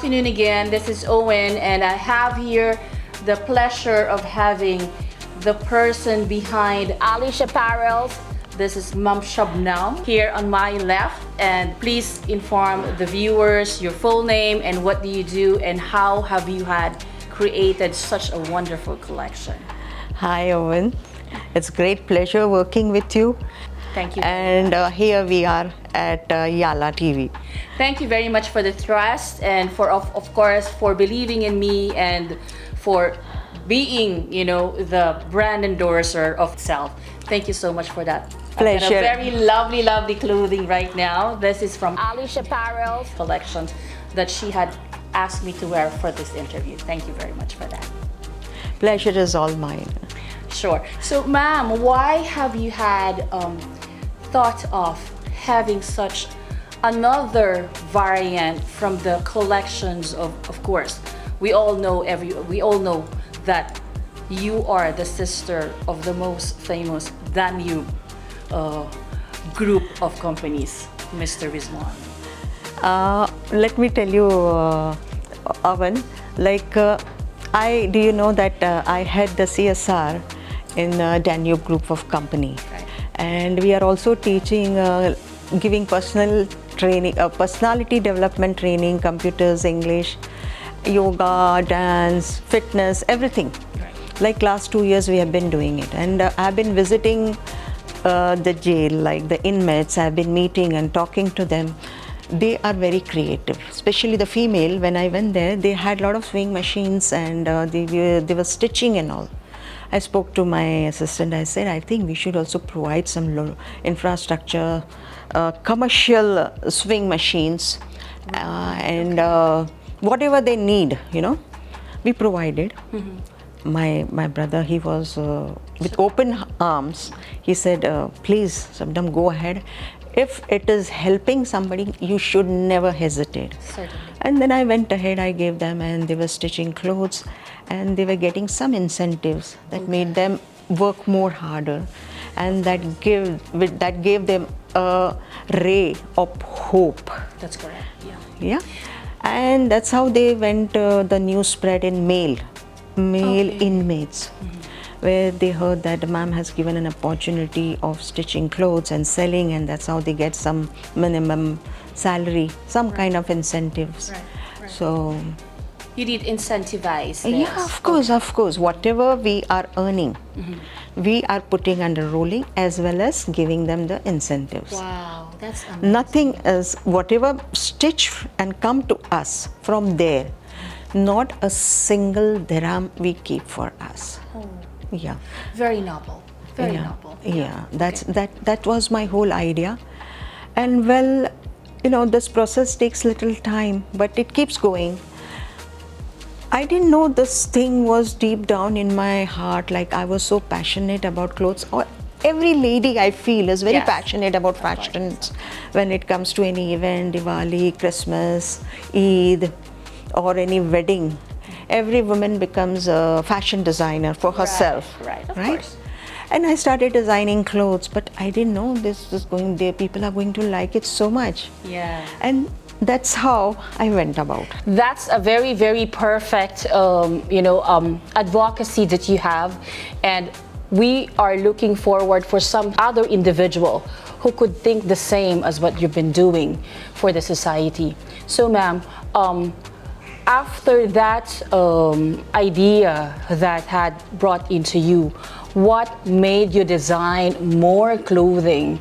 afternoon again. This is Owen, and I have here the pleasure of having the person behind Alish Apparel. This is Ms.Shabnam here on my left, and please inform the viewers your full name and what do you do and how have you had created such a wonderful collection. Hi Owen, it's great pleasure working with you. Thank you. And here we are at Yalla TV. Thank you very much for the trust and for of course for believing in me and for being, you know, the brand endorser of itself. Thank you so much for that. Pleasure. I've got a very lovely clothing right now. This is from Alish Apparel collections that she had asked me to wear for this interview. Thank you very much for that. Pleasure is all mine. Sure. So ma'am, why have you had thought of having such another variant from the collections of course, we all know that you are the sister of the most famous Danube group of companies, Mr. Rizwan. Let me tell you, Owen, like do you know that I had the CSR in Danube group of company, Right. and we are also teaching, giving personal training, personality development training, computers, English, yoga, dance, fitness, everything. Right. Like last 2 years we have been doing it, and I've been visiting the jail, like the inmates. I've been meeting and talking to them. They are very creative, especially the female. When I went there, they had a lot of sewing machines and they were stitching and all. I spoke to my assistant. I said, I think we should also provide some infrastructure, commercial sewing machines, and whatever they need, you know, we provided. Mm-hmm. My brother, he was with open arms. He said, please, Shabnam, go ahead. If it is helping somebody, you should never hesitate. Certainly. And then I went ahead, I gave them, and they were stitching clothes, and they were getting some incentives that made them work more harder, and that gave them a ray of hope. That's correct. Yeah, and that's how they went the news spread in male inmates. Mm-hmm. Where they heard that ma'am has given an opportunity of stitching clothes and selling, and that's how they get some minimum salary, some kind of incentives. Right. So You did incentivize this. yeah, of course, whatever we are earning, we are putting under rolling as well as giving them the incentives. Wow, that's amazing. Nothing is, whatever stitch and come to us from there, not a single dirham we keep for us. Oh. Yeah. Very noble. Very noble. Yeah, that was my whole idea. And well, you know, this process takes little time, but it keeps going. I didn't know this thing was deep down in my heart, like I was so passionate about clothes. Or every lady I feel is very passionate about fashions when it comes to any event, Diwali, Christmas, Eid, or any wedding. Every woman becomes a fashion designer for herself. Right, of course. And I started designing clothes, but I didn't know this was going there. People are going to like it so much. Yeah. And that's how I went about. That's a very perfect, advocacy that you have, and we are looking forward for some other individual who could think the same as what you've been doing for the society. So, ma'am, after that idea that had brought into you, what made you design more clothing,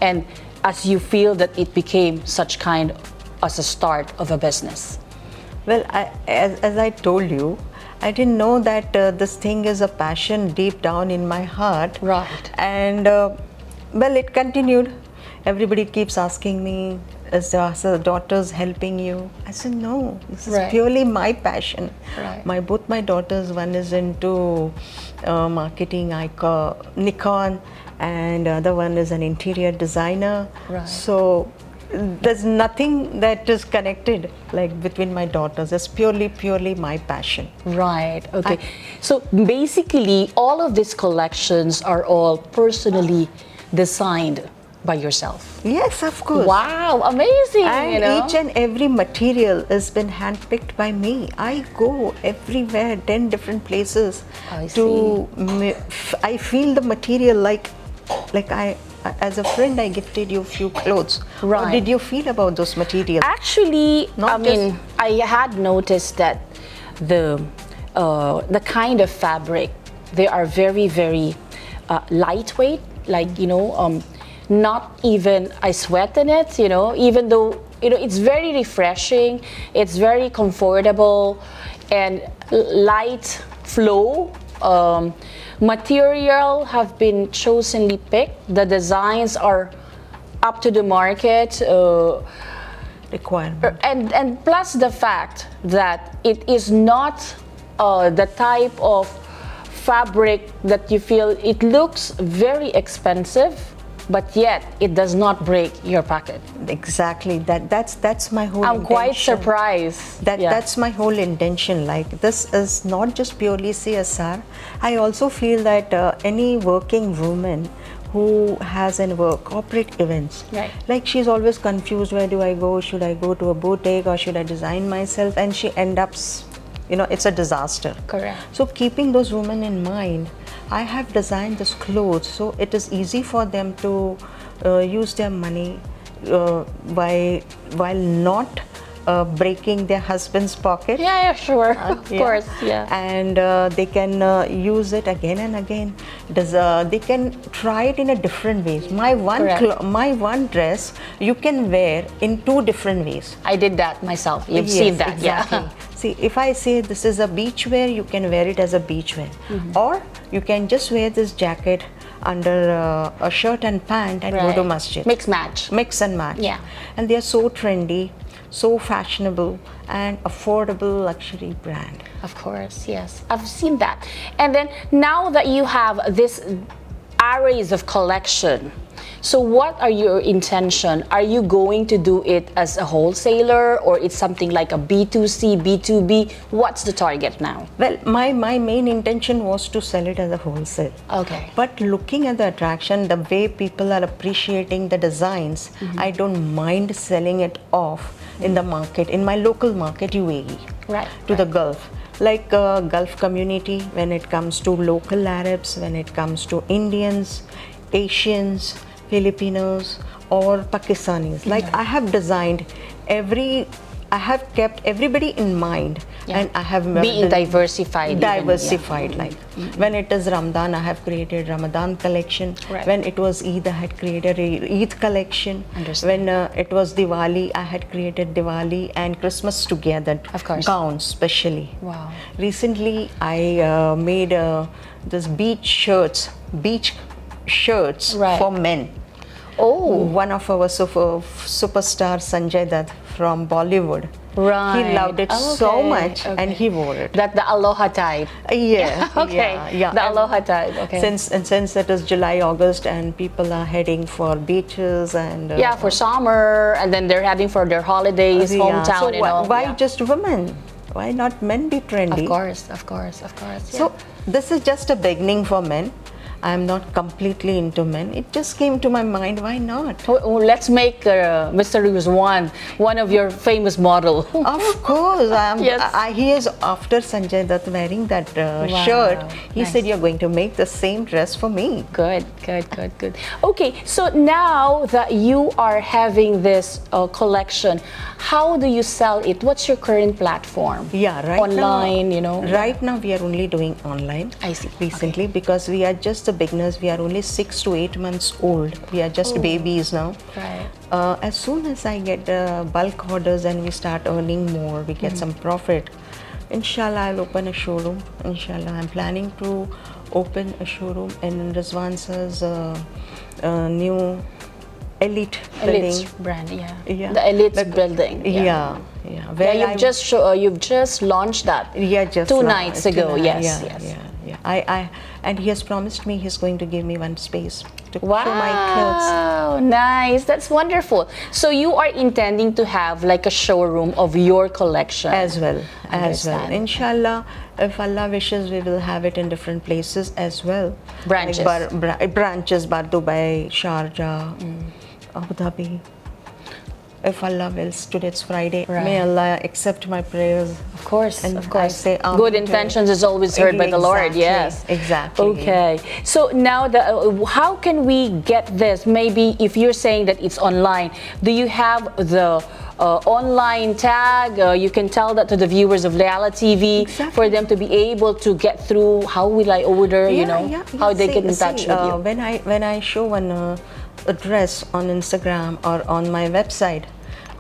and as you feel that it became such kind as a start of a business? Well, as I told you, I didn't know that this thing is a passion deep down in my heart. Right. And well, it continued. Everybody keeps asking me, is the daughters helping you? I said, no, this is purely my passion. Right. Both my daughters, one is into marketing, Nikon, and the other one is an interior designer. Right. So there's nothing that is connected like between my daughters. It's purely my passion. Right. Okay. So basically, all of these collections are all personally designed by yourself? Yes, of course. Wow, amazing! And each and every material has been handpicked by me. I go everywhere, 10 different places I feel the material like I, as a friend, I gifted you a few clothes. Right. How did you feel about those materials? Actually, I had noticed that the kind of fabric, they are very, very lightweight. Like, not even I sweat in it, even though, it's very refreshing, it's very comfortable and light flow. Material have been chosenly picked. The designs are up to the market. Requirement. And plus the fact that it is not the type of fabric that you feel it looks very expensive, but yet it does not break your pocket. Exactly. That's my whole I'm intention. quite surprised. That's my whole intention. Like, this is not just purely CSR. I also feel that any working woman who has corporate events, right, like, she's always confused, where do I go? Should I go to a boutique or should I design myself? And she ends up, it's a disaster. Correct. So keeping those women in mind, I have designed this clothes so it is easy for them to use their money while not breaking their husband's pocket. Yeah, sure. Of course, yeah. And they can use it again and again. They can try it in a different ways. My one dress you can wear in 2 different ways. I did that myself. You've seen that, exactly. yeah. See, if I say this is a beach wear, you can wear it as a beach wear, or you can just wear this jacket under a shirt and pant and go to masjid. Mix and match. Yeah. And they are so trendy, so fashionable and affordable luxury brand. Of course, yes. I've seen that. And then now that you have this arrays of collection, so what are your intention? Are you going to do it as a wholesaler, or it's something like a B2C, B2B? What's the target now? Well, my main intention was to sell it as a wholesale. Okay. But looking at the attraction, the way people are appreciating the designs, I don't mind selling it off in the market, in my local market, UAE, to the Gulf. Like Gulf community, when it comes to local Arabs, when it comes to Indians, Asians, Filipinos or Pakistanis. Like, I have designed I have kept everybody in mind, and I have being diversified. Like, when it is Ramadan, I have created Ramadan collection. When it was Eid, I had created a Eid collection. When it was Diwali, I had created Diwali and Christmas together. Of course. Gowns, especially. Wow. Recently, I made this beach shirts for men. Oh. One of our superstar, Sanjay Dutt from Bollywood. Right. He loved it so much, and he wore it. That the aloha type. Yeah. Okay. Yeah. The aloha type. Okay. Since it is July, August, and people are heading for beaches and for summer, and then they're heading for their holidays, hometown, so and all. Why just women? Why not men be trendy? Of course. Yeah. So this is just a beginning for men. I'm not completely into men. It just came to my mind, why not? Let's make Mr. Rios one of your famous model. Of course. Yes. He is after Sanjay Dutt wearing that shirt. He said, you're going to make the same dress for me. Good. Okay, so now that you are having this collection, how do you sell it? What's your current platform? Yeah, right online, now, Right now we are only doing online. I see. Recently, because we are just the beginners. We are only 6 to 8 months old. We are just babies now. Right. As soon as I get bulk orders and we start earning more, we get some profit. Inshallah, I'll open a showroom. Inshallah, I'm planning to open a showroom in Rizwan sir's new Elite building. Brand, yeah. The Elite building. Yeah. Where you've just launched that. Yeah, just 2 nights ago. Yes. Yeah. And he has promised me he's going to give me one space to show my clothes. Wow, nice. That's wonderful. So you are intending to have like a showroom of your collection as well. Inshallah, if Allah wishes, we will have it in different places as well. Branches. Like branches, Dubai, Sharjah. Abu Dhabi. If Allah wills, today it's Friday. Right. May Allah accept my prayers. Of course, And of course. I say amen Good to intentions it. is always heard by the Lord. Yes, Exactly. Okay. So now, how can we get this? Maybe if you're saying that it's online, do you have the online tag? You can tell that to the viewers of Yalla TV for them to be able to get through. How will I order? How they get in touch with you. When I show one address on Instagram or on my website,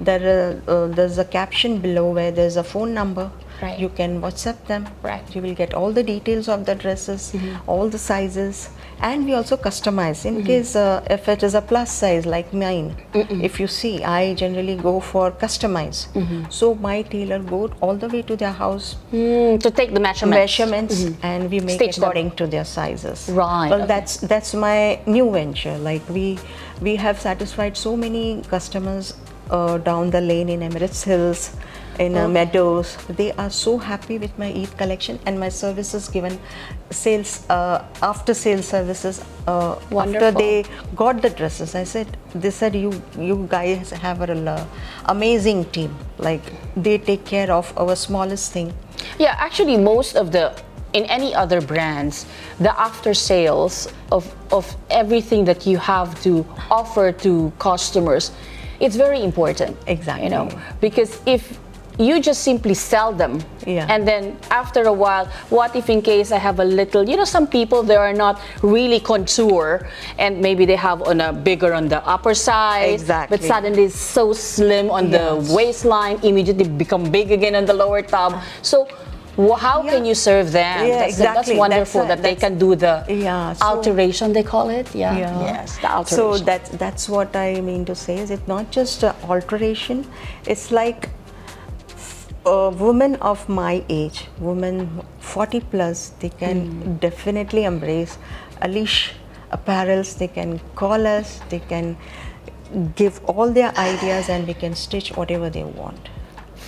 there's a caption below where there's a phone number. Right. You can WhatsApp them. Right. You will get all the details of the dresses, all the sizes, and we also customize in case if it is a plus size like mine. If you see, I generally go for customize. So my tailor go all the way to their house to take the measurements, and we make Stitch according to their sizes. Right. Well, okay. that's my new venture. Like we have satisfied so many customers down the lane in Emirates Hills, in Meadows. They are so happy with my Eid collection and my services given sales, after sales services. After they got the dresses, they said you guys have an amazing team. Like they take care of our smallest thing. Yeah, actually most of in any other brands, the after sales of everything that you have to offer to customers, it's very important. Exactly. Because if you just simply sell them, and then after a while, what if in case I have a little, some people, they are not really contour, and maybe they have on the upper size, but suddenly it's so slim on the waistline, immediately become big again on the lower tab. So how can you serve them? That's wonderful that they can do the alteration, they call it. Yes, the alteration. So that's what I mean to say, is it's not just alteration, it's like women of my age, women 40 plus, they can definitely embrace Alish Apparels. They can call us, they can give all their ideas, and we can stitch whatever they want.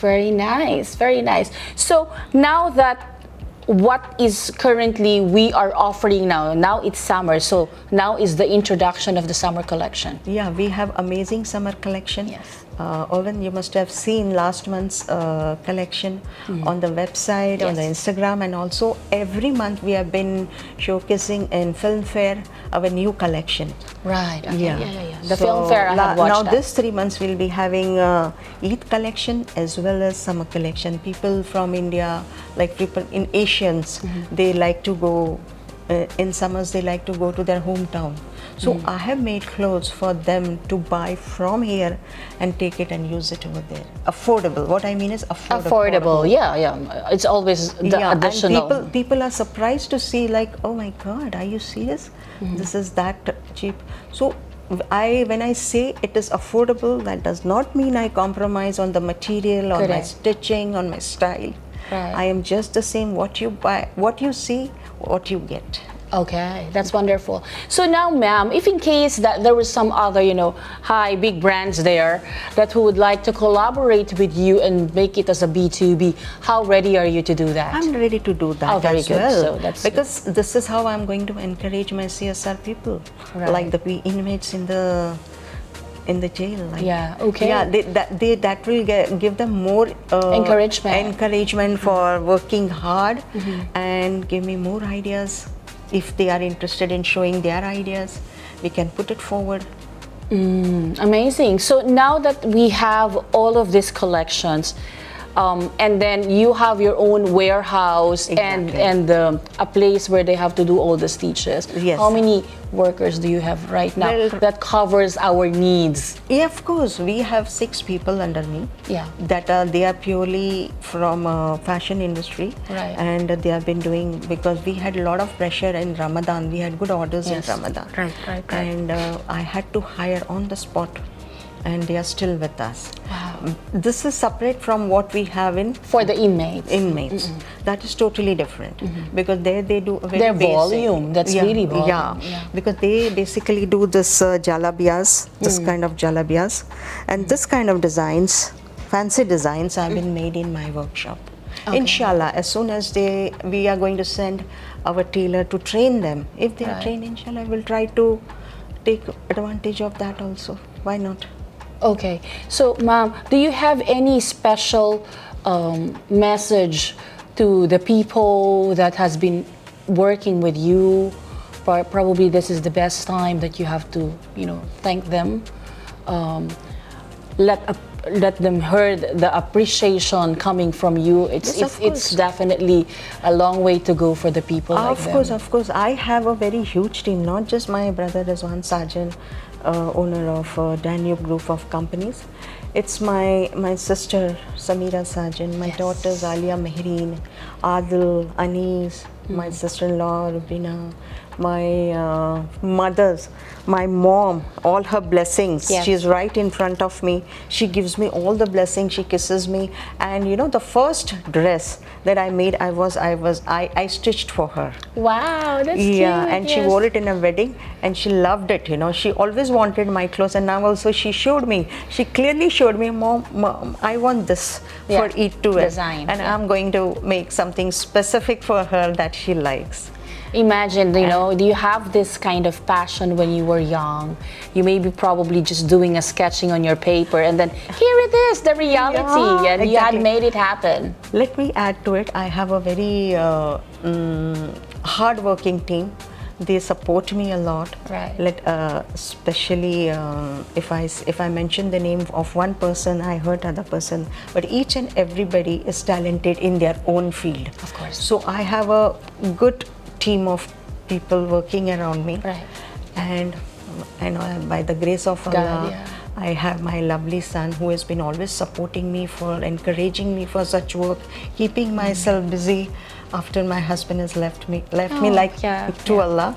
Very nice, very nice. So now that what is currently we are offering now it's summer, so now is the introduction of the summer collection. Yeah, we have amazing summer collection. Yes. Owen, you must have seen last month's collection on the website, on the Instagram, and also every month we have been showcasing in Film Fair our new collection. Right. Okay. Yeah. The Film Fair, I have watched now that. this 3 months we'll be having Eid collection as well as summer collection. People from India, like people in Asians, they like to go in summers. They like to go to their hometown. So I have made clothes for them to buy from here and take it and use it over there. Affordable. What I mean is affordable. Yeah. It's always the additional. And people are surprised to see, like, oh my God, are you serious? This is that cheap. So when I say it is affordable, that does not mean I compromise on the material, on my stitching, on my style. Right. I am just the same. What you buy, what you see, what you get. Okay, that's wonderful. So now, ma'am, if in case that there was some other, big brands there that who would like to collaborate with you and make it as a B2B, how ready are you to do that? I'm ready to do that very as good. well. So that's because this is how I'm going to encourage my CSR people, like the inmates in the jail. Like, that will give them more encouragement for working hard, and give me more ideas. If they are interested in showing their ideas, we can put it forward. Amazing. So now that we have all of these collections, and then you have your own warehouse and a place where they have to do all the stitches. Yes. How many workers do you have right now that covers our needs? Yeah, of course. We have 6 people under me. Yeah. They are purely from fashion industry. Right. And they have been doing, because we had a lot of pressure in Ramadan. We had good orders in Ramadan. Right. And I had to hire on the spot. And they are still with us. Wow. This is separate from what we have for the inmates. That is totally different, because they do a very their basic volume. That's really volume. Yeah, because they basically do this jalabiyas, this kind of jalabiyas, and this kind of designs, fancy designs, have been made in my workshop. Okay. Inshallah, as soon as we are going to send our tailor to train them. If they are trained, inshallah, I will try to take advantage of that also. why not? Okay, so ma'am, do you have any special message to the people that has been working with you? Probably this is the best time that you have to, thank them. Um, let them hear the appreciation coming from you. It's definitely a long way to go for the people like them. Of course. I have a very huge team, not just my brother Rizwan Sajan, owner of Danube Group of companies. It's my sister Samira Sajan, my daughters Alia Mehreen, Adil, Anis, my sister-in-law Rubina, my mothers, my mom, all her blessings. Yes. She's right in front of me. She gives me all the blessings. She kisses me. And the first dress that I made, I stitched for her. Wow, that's cute. Yeah, and she wore it in a wedding, and she loved it. She always wanted my clothes, and now also she showed me. She clearly showed me, Mom, I want this for Eid to wear, and I'm going to make something specific for her that she likes. Imagine, do you have this kind of passion when you were young? You may be probably just doing a sketching on your paper, and then here it is, the reality, and you had made it happen. Let me add to it. I have a very hard-working team. They support me a lot. Right. Especially if I mention the name of one person, I hurt other person. But each and everybody is talented in their own field. Of course. So I have a good team of people working around me. Right. And by the grace of Allah, I have my lovely son who has been always supporting me, for encouraging me for such work, keeping myself busy after my husband has left me to Allah.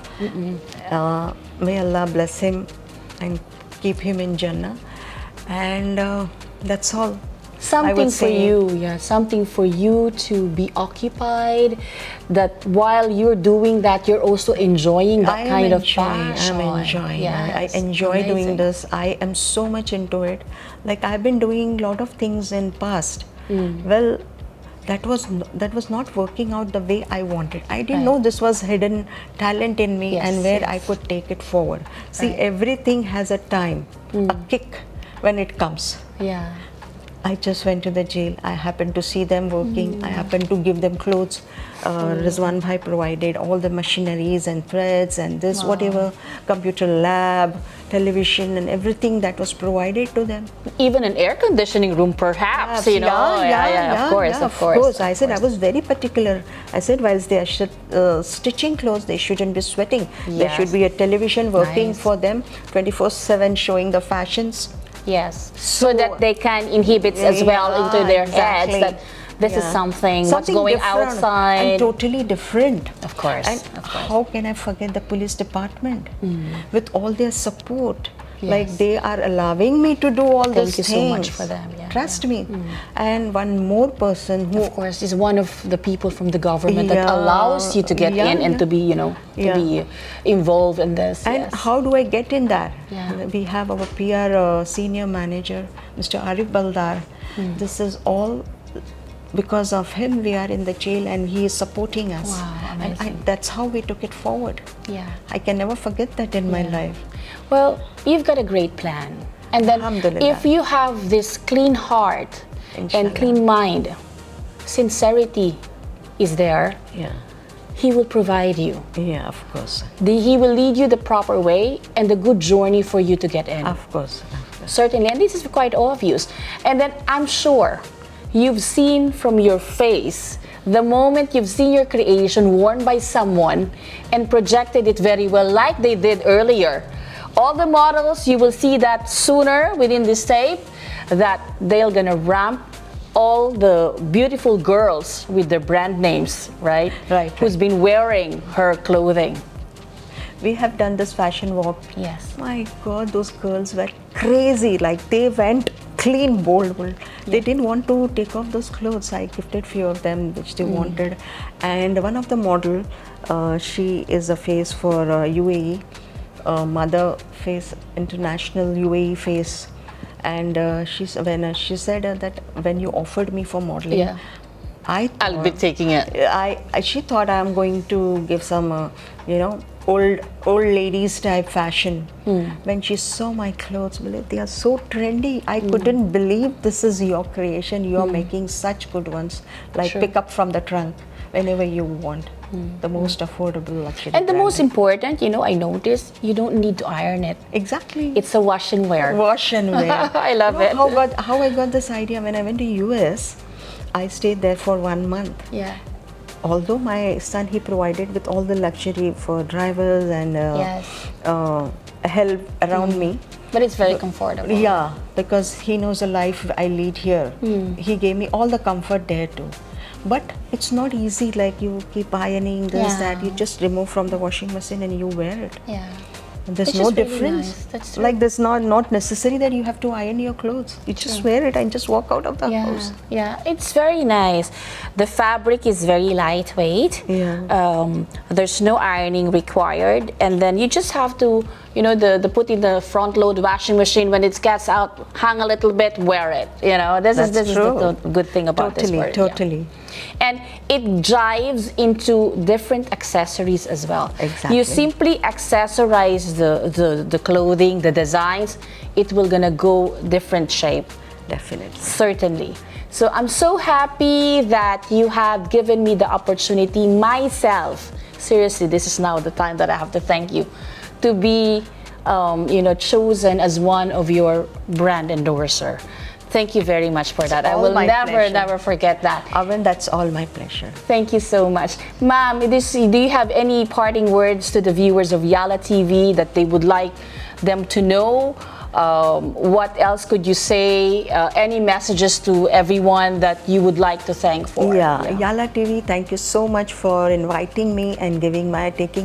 May Allah bless him and keep him in Jannah. And that's all. Something for you, something for you to be occupied, that while you're doing that, you're also enjoying that kind of passion. I'm enjoying. Yes. I enjoy doing this. I am so much into it. Like, I've been doing a lot of things in past. Well, that was not working out the way I wanted. I didn't know this was hidden talent in me, and where I could take it forward. See, everything has a time, a kick when it comes. Yeah. I just went to the jail. I happened to see them working. I happened to give them clothes. Rizwan Bhai provided all the machineries and threads and this, whatever, computer lab, television, and everything that was provided to them. Even an air conditioning room, perhaps, of course. I said I was very particular. I said, whilst they are stitching clothes, they shouldn't be sweating. There should be a television working for them, 24/7, showing the fashions. Yes, so that they can inhibit as well into their heads that this is something what's going outside. And totally different. Of course. And how can I forget the police department with all their support? Like, they are allowing me to do all these things. Thank you so much for them. Trust me. And one more person who, of course, is one of the people from the government that allows you to get in and to be, to be involved in this. And how do I get in that? We have our PR senior manager, Mr. Arif Baldar. This is all because of him. We are in the jail, and he is supporting us. Wow, amazing. And that's how we took it forward. Yeah. I can never forget that in my life. Well, you've got a great plan. And then if you have this clean heart and clean mind, sincerity is there. He will provide you. Yeah, of course. He will lead you the proper way and the good journey for you to get in. Of course. Certainly, and this is quite obvious. And then I'm sure you've seen from your face the moment you've seen your creation worn by someone and projected it very well, like they did earlier. All the models, you will see that sooner within this tape, that they're gonna ramp all the beautiful girls with their brand names, right? Who's been wearing her clothing. We have done this fashion walk. Yes. My God, those girls were crazy. Like, they went clean, bold. They didn't want to take off those clothes. I gifted few of them which they wanted. And one of the model, she is a face for UAE, mother face, international UAE face. And she said that when you offered me for modeling, I'll be taking it. She thought I'm going to give some, old ladies type fashion. When she saw my clothes, they are so trendy. I couldn't believe this is your creation. You are making such good ones, like Sure. pick up from the trunk whenever you want. The most affordable luxury. And the brand. most important, you know, I noticed you don't need to iron it. Exactly. It's a wash and wear. Wash and wear. I love it. How I got this idea when I went to US, I stayed there for 1 month. Yeah. Although my son, he provided with all the luxury for drivers and Yes. help around me. But it's very comfortable. Yeah, because he knows the life I lead here. He gave me all the comfort there too. But it's not easy, like you keep ironing this, Yeah. that. You just remove from the washing machine and you wear it. Yeah. And there's Which no is really difference. nice. That's true. Like there's not necessary that you have to iron your clothes. You just wear it and just walk out of the house. Yeah, it's very nice. The fabric is very lightweight. Yeah. There's no ironing required, and then you just have to, you know, the put in the front load washing machine. When it gets out, hang a little bit, wear it. You know, this is true. the good thing about this word. Totally. And it jives into different accessories as well. Exactly. You simply accessorize the clothing, the designs, it will gonna go different shape. Definitely. Certainly. So I'm so happy that you have given me the opportunity myself. Seriously, this is now the time that I have to thank you to be, you know, chosen as one of your brand endorser. Thank you very much for that. I will never forget that. Avan, that's all my pleasure. Thank you so much. Ma'am, do you have any parting words to the viewers of Yalla TV that they would like them to know? What else could you say? Any messages to everyone that you would like to thank for? Yeah, Yalla TV, thank you so much for inviting me and taking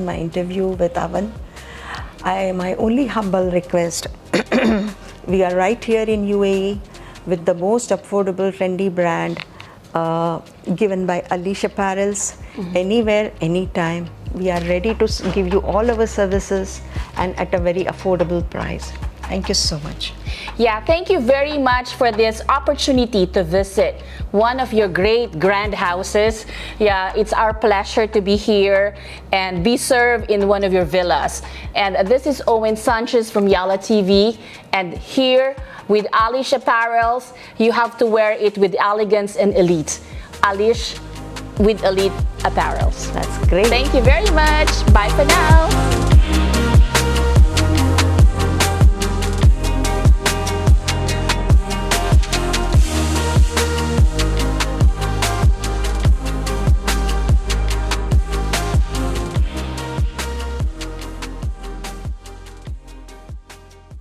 my interview with Avan. My only humble request, we are right here in UAE with the most affordable, trendy brand given by Alish Apparels. Anywhere, anytime. We are ready to give you all our services and at a very affordable price. Thank you so much. Yeah, thank you very much for this opportunity to visit one of your great grand houses. Yeah, it's our pleasure to be here and be served in one of your villas. And this is Owen Sanchez from Yalla TV, and here with Alish Apparels, you have to wear it with elegance and elite. Alish with elite apparels. That's great. Thank you very much. Bye for now.